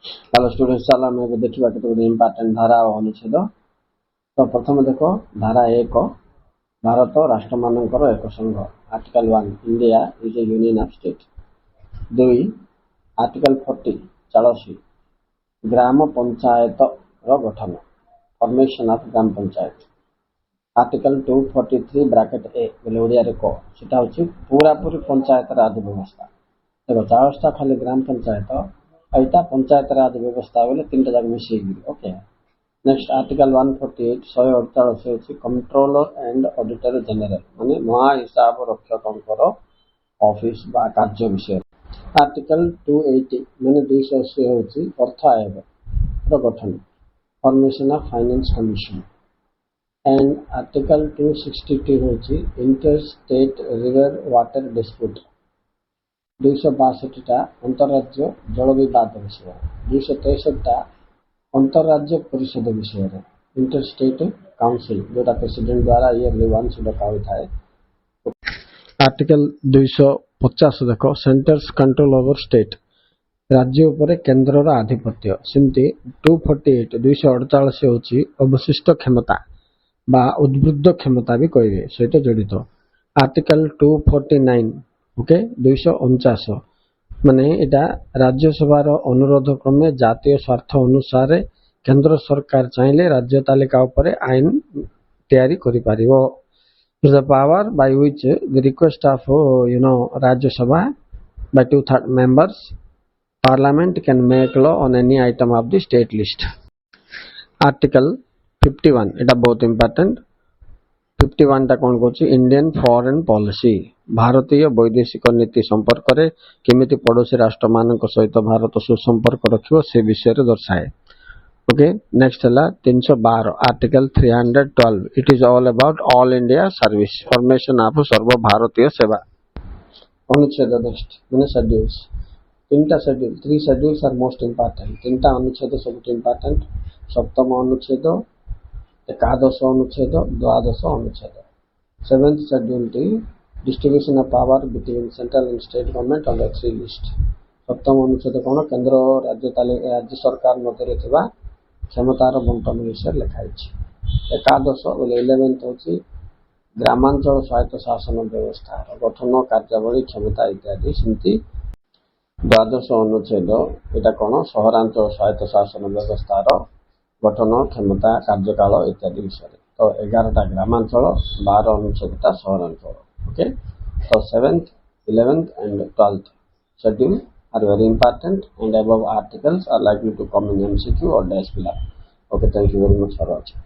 Hello students, चलो आम ए देखा केते इंपोर्टेंट धारा और अनुच्छेद। तो प्रथम देख धारा 1 भारत राष्ट्र मानकर एक संघ। Article 1 India is a union of state. 2 article 40 40 gram panchayat गठन formation of gram panchayat. Article 243 bracket a बोले ओडिया रे को सेटा होची पूरा पूरी पंचायत राज व्यवस्था। देखो 40टा खाली ग्राम पंचायत एटा पंचायत राज व्यवस्था बोले 3टा जाक मिसई ओके। नेक्स्ट आर्टिकल 148 148 होची कंट्रोलर एंड ऑडिटर जनरल माने महा हिसाब रक्षकंकर ऑफिस बा कार्य विषय। आर्टिकल 280 माने 280 होची अर्थ आयोग रो गठन formation of finance commission. And article 262 होची inter state river water dispute. 262 अंतरराज्य जल विवाद विषय। 263 अंतरराज्य परिषद विषय इंटर स्टेट काउंसिल जोटा प्रेसिडेंट द्वारा ईयरली वंस डका होता है। आर्टिकल 250 देखो सेंटर्स कंट्रोल ओवर स्टेट राज्य उपर केंद्र आधिपत्य। सेमती 248 248 होची अवशिष्ट क्षमता बा उद्बुद्ध क्षमता भी कहे सहित जड़ित। आर्टिकल 249 ओके 249 माने एटा राज्यसभार अनुरोध क्रमे जातीय स्वार्थ अनुसार केंद्र सरकार चाहिले राज्य तालिका उपरे आईन तैयारी करि पारिबो। The power by which the request of Rajya Sabha by 2/3 members parliament can make law on any item of the state list. Article 51 एटा बहुत इंपोर्टेंट। 51 टा कौन कहूँ इंडियन फॉरेन पॉलिसी भारतीय वैदेशिक नीति संपर्क में केमिति पड़ोसी राष्ट्र मान सहित भारत सुसंपर्क रखिबो से विषय रे दर्शाए ओके। नेक्स्ट है 312 article 312 it is all about all India service formation of सर्व भारतीय सेवा। अनुच्छेद नेक्स्ट माने शेड्यूल्स 3टा schedule 3 schedules are most important. 3टा अनुच्छेद सबसे इंपोर्टेंट। सप्तम अनुच्छेद, एकादश अनुच्छेद, द्वादश अनुच्छेद। 7th schedule distribution of power between central and state government on the 3 list. सप्तम अनुच्छेद कौन केंद्र राज्य सरकार मध्य क्षमतार बंटन विषय लिखाई। एकादश बोले 11th होची ग्रामांचल स्वायत्त शासन व्यवस्था गठन कार्यावली क्षमता इत्यादि। सेमती द्वादश अनुच्छेद एटा कौन सहरांचल स्वायत्त शासन व्यवस्थार गठन क्षमता कार्यकाल इत्यादि विषय। तो 11टा ग्रामांचल 12 अनुच्छेद सहरांचल ओके। तो 7th 11th and 12th schedule are very important and above articles are likely to come in MCQ or dash below. Okay, thank you very much for watching.